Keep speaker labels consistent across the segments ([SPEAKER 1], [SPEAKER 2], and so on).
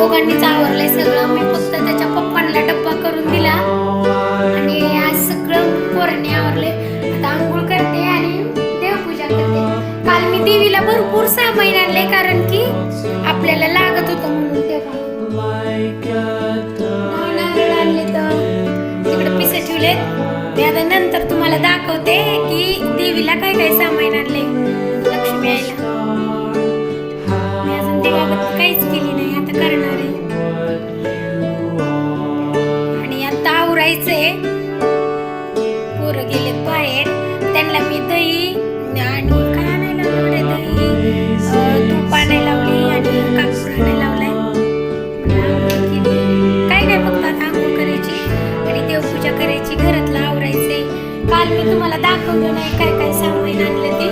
[SPEAKER 1] दोघांनीच आवरलंय सगळं. मी फक्त त्याच्या पप्पांना डब्बा करून दिला आणि आज सगळं पोरांनी आवरले. आता आंघोळ करते आणि देवपूजा करते. काल मी देवीला भरपूर सामान आणले कारण की आपल्याला लागत होतं म्हणून. तेव्हा आणले तर तिकडे पिसे ठेवलेत. मी आता नंतर तुम्हाला दाखवते की देवीला काय काय सामान आणले लक्ष्मी आईला. मी अजून देवाबद्दल काहीच केली नाही, आता करणार आहे. आणि आता आवरायचंय. पोरं गेलेत बाहेर, त्यांना मी दही आणि काय आणायला लावले, दही तूप आणायला लावली आणि कापूर आणायला लावलाय. काय नाही, फक्त आता आंघोळ करायची आणि देवपूजा करायची, घरातलं आवरायचंय. काल मी तुम्हाला दाखवलं नाही काय काय सामान आणलं ते.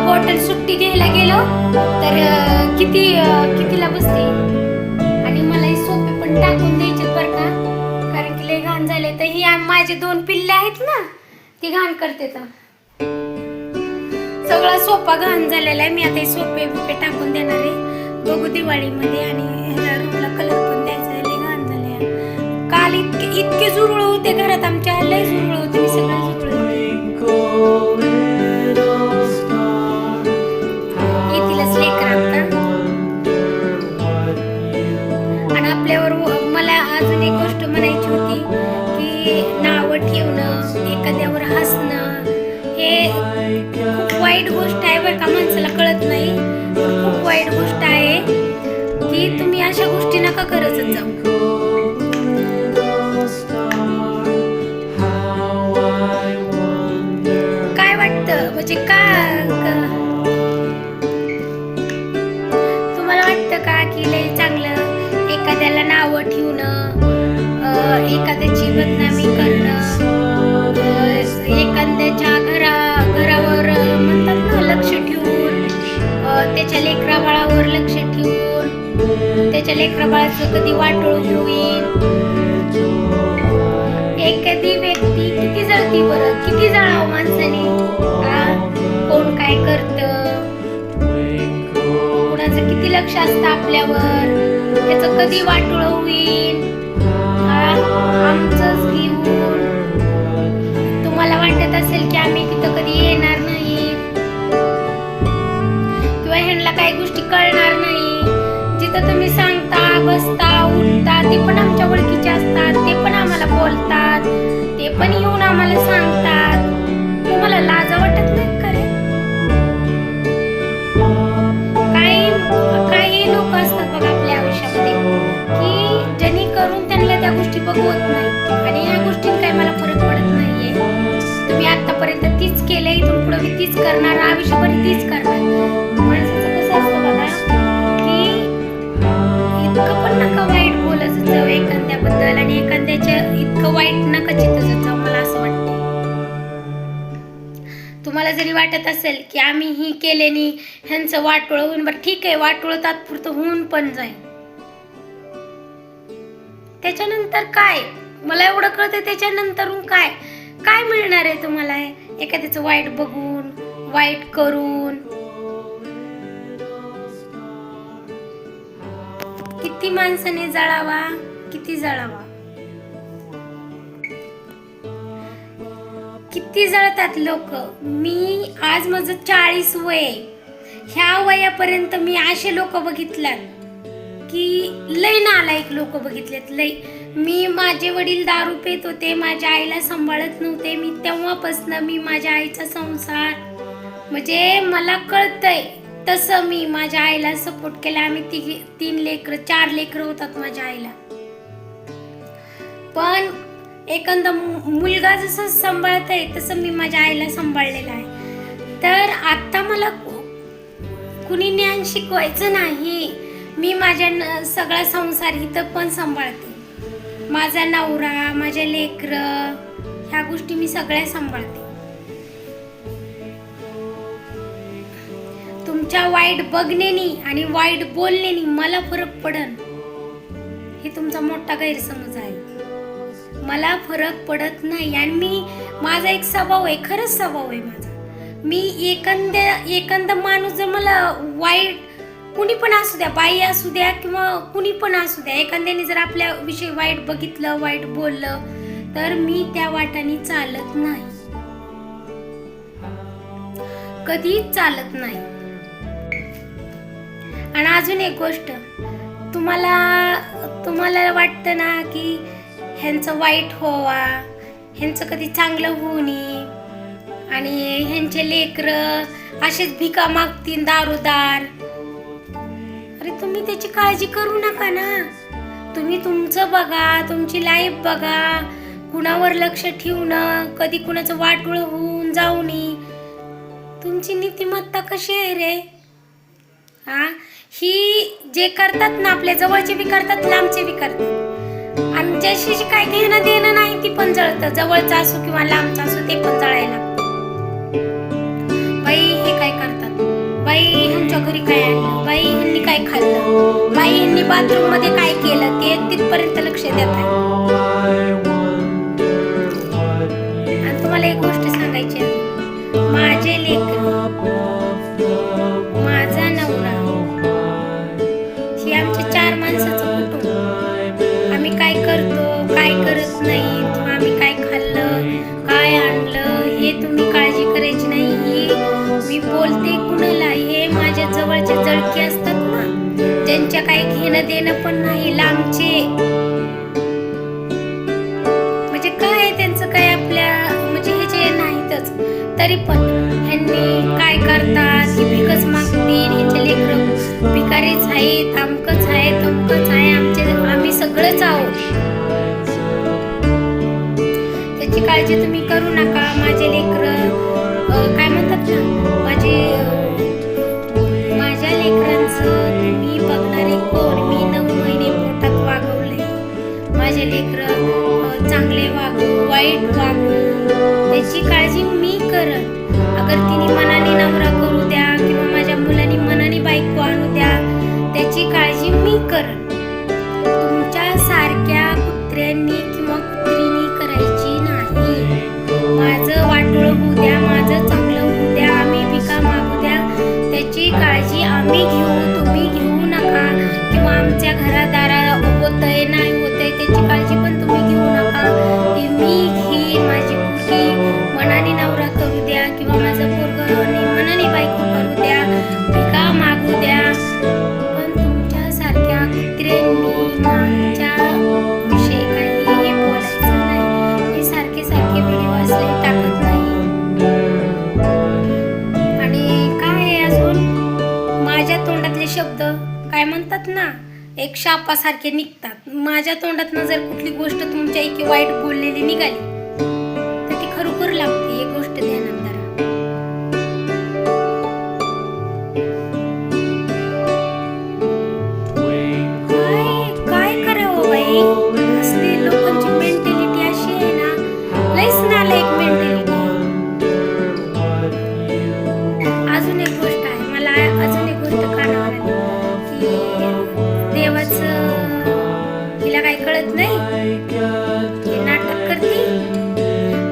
[SPEAKER 1] बॉटल सुट्टी घ्यायला गेलो तर कितीला बसते. आणि मला ही सोपे पण टाकून द्यायचे बरं का, कारण की लय घाण झाले. तर ही माझे 2 पिल्ले आहेत ना, ती घाण करते. तर सगळा सोपा घाण झालेला आहे. मी आता हे सोपे टाकून देणार आहे बघू दिवाळीमध्ये. आणि ह्याला रूमला कलर पण द्यायचा आहे, लय घाण झाले. काल इतके झुरळ होते घरात आमच्या, लय झुरळ होते. मी सगळे झुरळ आणि आपल्यावर. मला अजून एक गोष्ट म्हणायची होती की नावं ठेवणं, एखाद्यावर हसणं हे खूप वाईट गोष्ट आहे बरं का. माणसाला कळत नाही, खूप वाईट गोष्ट आहे की तुम्ही अशा गोष्टी नका करतच जाऊ. काय वाटतं म्हणजे तुम्हाला वाटतं का की लय चांगलं एखाद्याला नावं ठेवणं, एखाद्याची बदनामी करणं, एखाद्याच्या घरावर म्हणतात ना लक्ष ठेवून, त्याच्या लेकरा बाळावर लक्ष ठेवून त्याच्या लेकरा बाळाचं कधी वाटोळ होईल. एखादी व्यक्ती किती जळती बरं, किती जळावं माणसाने. कोण काय करतं, कोणाचं किती लक्ष असतं आपल्यावर, त्याचं कधी वाटोळ होईल, आमचंच घेऊन. तुम्हाला वाटत असेल की आम्ही तिथं कधी येणार नाही किंवा ह्यांना काही गोष्टी कळणार नाही. जिथं तुम्ही सांगता, बसता, उठता, ते पण आमच्या ओळखीचे असतात, ते पण आम्हाला बोलतात, ते पण येऊन आम्हाला सांगतात. तुम्हाला लाज वाटत नाही का रे? काही लोक असतात बघा आपल्या आयुष्यामध्ये की ज्यांनी करून त्यांना त्या गोष्टी बघवत नाही आणि या गोष्टीत काही मला फरक पडत नाहीये. तुम्ही आतापर्यंत तीच केलंय, इथून पुढे मी तीच करणार, आयुष्यभर तीच करणार. माणसाचं कसं असतं बघा की इतकं पण नका वाईट बोलत जाऊ एखाद्याबद्दल आणि एखाद्याच्या इतकं वाईट नका चित्त जाऊ. मला असं वाटतं तुम्हाला जरी वाटत असेल की आम्ही ही केल्याने ह्यांचं वाटोळ होऊन, बरं ठीक आहे, वाटोळ तात्पुरतं होऊन पण जाईल. त्याच्यानंतर काय, मला एवढं कळतं, त्याच्यानंतरून काय काय मिळणार आहे तुम्हाला एखाद्याचं वाईट बघून, वाईट करून. किती माणसाने जळावा, किती जळावा, किती जळतात लोक. मी आज माझं 40 वय, ह्या वयापर्यंत मी असे लोक बघितल्यात की लय नालायक लोक बघितलेत लय. मी माझे वडील दारू पित होते, माझ्या आईला सांभाळत नव्हते, मी तेव्हापासून मी माझ्या आईचा संसार म्हणजे मला कळतंय तसं मी माझ्या आईला सपोर्ट केला. आम्ही 4 लेकरं होतात माझ्या आईला. पण एखादा मुलगा जसं सांभाळतंय तसं मी माझ्या आईला सांभाळलेलं आहे. तर आता मला कुणी ज्ञान शिकवायचं नाही. मी माझ्या सगळा संसार इथं पण सांभाळते. माझा नवरा, माझ्या लेकरं, ह्या गोष्टी मी सगळ्या सांभाळते. तुमच्या वाईट बघण्यानी आणि वाईट बोलण्यानी मला फरक पडन हे तुमचा मोठा गैरसमज आहे. मला फरक पडत नाही. आणि माझा एक स्वभाव आहे, खरंच स्वभाव आहे माझा. मी एखादा माणूस जर मला वाईट, कुणी पण असू द्या, बाई असू द्या किंवा कुणी पण असू द्या, एखाद्याने जर आपल्या विषयी वाईट बघितलं, वाईट बोललं, तर मी त्या वाटाने चालत नाही, कधीच चालत नाही. आणि अजून एक गोष्ट, तुम्हाला वाटतं ना की ह्यांचं वाईट व्हावा, ह्यांचं कधी चांगलं होऊ नये आणि ह्यांचे लेकरं असेच भिका मागतील दारोदार. अरे तुम्ही त्याची काळजी करू नका ना. तुम्ही तुमचं बघा, तुमची लाईफ बघा, कुणावर लक्ष ठेवणं, कधी कुणाचं वाटोळं होऊन जाऊ नये. तुमची नीतिमत्ता कशी आहे रे? ही जे करतात ना, आपल्या जवळचे बी करतात, लांबचे बी करतात. आणि ज्याशी काय घेणं देणं नाही ती पण जळतं, जवळचं असो किंवा लांबचं असो ते पण जळायला. बाई हे काय करतात, बाई ह्यांच्या घरी काय आणलं, बाई ह्यांनी काय खाल्लं, बाई ह्यांनी बाथरूम मध्ये काय केलं, ते तिथपर्यंत लक्ष देत आहे. आणि तुम्हाला एक गोष्ट सांगायची आहे, माझे लेकरं, माझा नवरा, हे आमचे 4 माणसाचं कुटुंब. आम्ही काय करतो, काय करत नाही, किंवा आम्ही काय खाल्लं, काय आणलं, हे तुम्ही काळजी करायची नाही. मी बोलते कुणाला, हे माझ्या जवळचे जळके असतात ना, ज्यांच्या काही घेणं देणं पण नाही, लांबचे, म्हणजे काय त्यांचं काय आपल्या म्हणजे हे जे नाहीतच, तरी पण ह्यांनी काय करतात, ही भिकच मागतील, ह्यांचे लेकरं भिकारीच आहेत, आमकच आहे, तमकच आहे, आम्ही सगळंच आहोत. त्याची काळजी तुम्ही करू नका. माझे लेकरं काय म्हणतात ना, माझ्या लेकरांचं तुम्ही बघणारे कोण? मी 9 महिने पोटात वागवले. माझे लेकरं चांगले वागू, वाईट वागू, त्याची काळजी मी करत. अगर तिने मनाने नवरा करू द्या किंवा माझ्या मुलांनी मनाने बायको आणू द्या, त्याची काळजी मी करत. तुमच्या सारख्या कुत्र्यांनी किंवा कुत्रीनी करायची नाही. माझं वाटोळं होऊ द्या, माझं चांगलं होऊ द्या, आम्ही भिका मागू द्या, त्याची काळजी आम्ही घेऊ, तुम्ही घेऊ नका. किंवा आमच्या घरादाराला होतंय नाही होतंय त्याची काळजी पण तुम्ही घेऊ नका. ती मी घेईन. माझी मुलगी मनाने नवरा करू द्या किंवा माझं पोरगं मनाने बायको करू द्या, भिका मागू द्या, पण तुमच्या सारख्या कुत्र्यांनी आमच्या विषयी काही हे बोलायचं नाही. हे सारखे व्हिडिओ असले टाकत नाही. आणि काय अजून माझ्या तोंडातले शब्द काय म्हणतात ना, एक शापासारखे निघतात. माझ्या तोंडातनं जर कुठली गोष्ट तुमच्या इतकी वाईट बोललेली निघाली तर ती खरोखर लागते. ही गोष्ट ध्यानात धरा. काय करावं बाई, असली लोकांची मेंटॅलिटी अशी आहे ना, लईच नालायक मेंटॅलिटी. अजून एक गोष्ट आहे, मला अजून एक गोष्ट कानावर आली की देवाचं तिला काही कळत नाही, ती नाटक करते.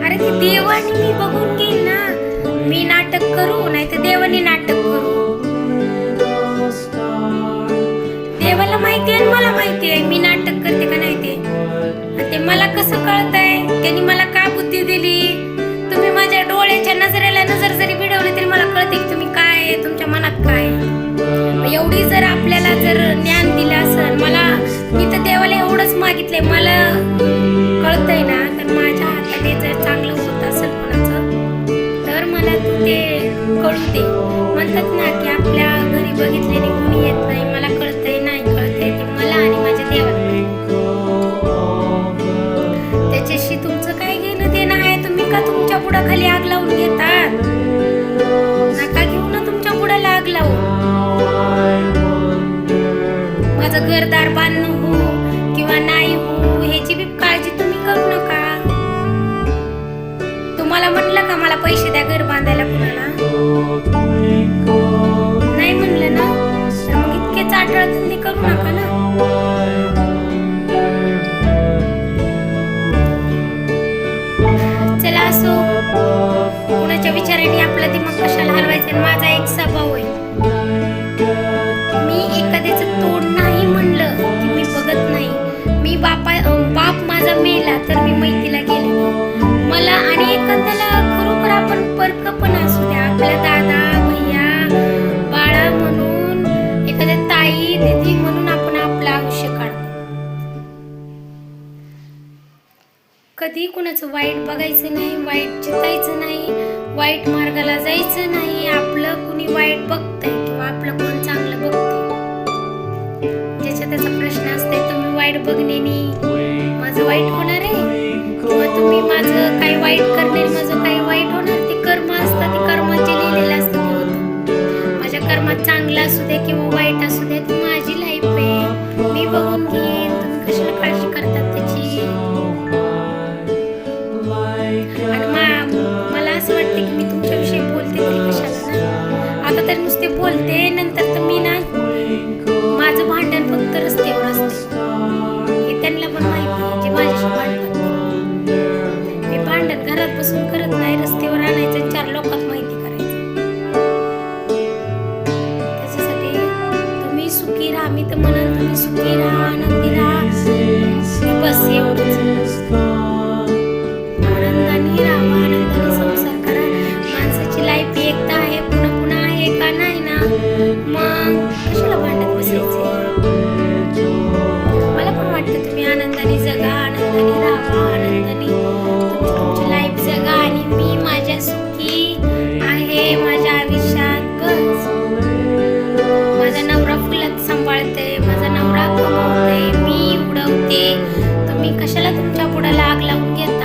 [SPEAKER 1] अरे ती देवाने मी बघून घेईन ना, मी नाटक करू नाही तर देवाने नाटक करू. देवाला माहिती आहे, मला माहिती आहे मी नाटक करते का नाही ते. ते मला कसं कळतंय, त्यांनी मला काय बुद्धी दिली. तुम्ही माझ्या डोळ्याच्या नजरेला नजर जरी भिडवली तरी मला कळते की तुम्ही काय आहे, तुमच्या मनात काय आहे. एवढी जर आपल्याला जर ज्ञान दिलं असेल मागितलंय मला कळतंय ना, तर माझ्या हाताने जर चांगलं होत असेल कोणाचं तर मला तू ते कळू दे. म्हणतात ना की आपल्या घरी बघितलेले कोणी येत नाही. मला कळतंय नाही कळतंय ते मला आणि माझ्या देवाला. त्याच्याशी तुमचं काय घेणं देणं आहे? तुम्ही का तुमच्या बुडाखाली आग लावून घेतात? नका घेऊ ना तुमच्या बुडाला आग लावून. माझं घरदार बांधणं हो किंवा नाही हो ह्याची बी काळजी तुम्ही करू नका. तुम्हाला म्हटलं का मला पैसे द्या घर बांधायला? कुणाला नाही म्हणलं ना, तर मग इतके चाटळ धंदे करू नका ना. चला असो, कुणाच्या विचाराने आपला दिमाग कशाला हलवायचा. माझा एक स्वभाव आहे, मी एखाद्याचं तोड नाही म्हणलं की मी बघत नाही. मी बाप माझा मेला तर मी मैतीला गेले मला. आणि एखाद्याला खरोखर आपण परक पण असू द्या, आपल्या दादा भैया बाळा म्हणून, एखाद्या ताई दीदी म्हणून आपण आपलं आयुष्य काढतो. कधी कुणाचं वाईट बघायचं नाही, वाईट चितायचं नाही, वाईट मार्गाला जायचं नाही. आपलं कुणी वाईट बघतंय किंवा आपलं कोण चांगलं बघतंय ज्याचा त्याचा प्रश्न असते. तुम्ही वाईट बघण्याने माझं वाईट होणार आहे किंवा तुम्ही माझं काही वाईट करणे माझं काही वाईट होणार. ते कर्म असतात, ते कर्मात जे लिहिलेलं असतं ते होतं. माझ्या कर्मात चांगलं असू दे किंवा वाईट असू दे, ती माझी लाईफ आहे, मी बघून घेईन. तुम्ही कशाला काळजी करतात त्याची? आणि मला असं वाटतं की मी तुमच्याविषयी बोलते तरी कशाला ना. आता तर नुसते बोलते, नंतर तर मी ना माझं भांडण फक्त रस्त्यावर असते हे त्यांना पण माहिती आहे जे माझ्याशी भांडतात. मी भांडण घरात बसून करत नाही, रस्त्यावर आणायचं, 4 लोकात माहिती करायचं. त्याच्यासाठी तुम्ही सुखी राहा. मी तर म्हणाल तुम्ही सुखी राहा, आनंदी राहा, बस एवढंच. आनंदाने राहा, आनंदाने संसार करा. माणसाची लाईफ एकदा आहे, पुन्हा पुन्हा आहे का नाही ना, मग कशाला भांडत बसायचे? मला पण वाटतं तुम्ही आनंदाने जगा, आनंदाने राहा, आनंदाने तुमची लाईफ जगा. आणि मी माझ्या सुखी आहे माझ्या आयुष्यात, बस. माझा नवरा फुलात सांभाळते, माझा नवरा कमवते, मी उडवते. तुम्ही कशाला तुमच्या बुडाला आग लावून घेतात?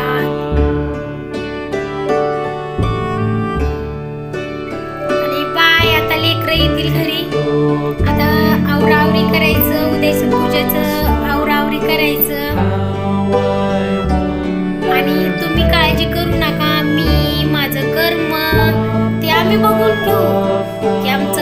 [SPEAKER 1] आणि बाय, आता लेकरं येतील घरी, आता आवरावरी करायचं, उद्याचं पूजेचं आवरावरी करायचं. आणि तुम्ही काळजी करू नका, मी माझं कर्म ते आम्ही बघून घेऊ की आमचं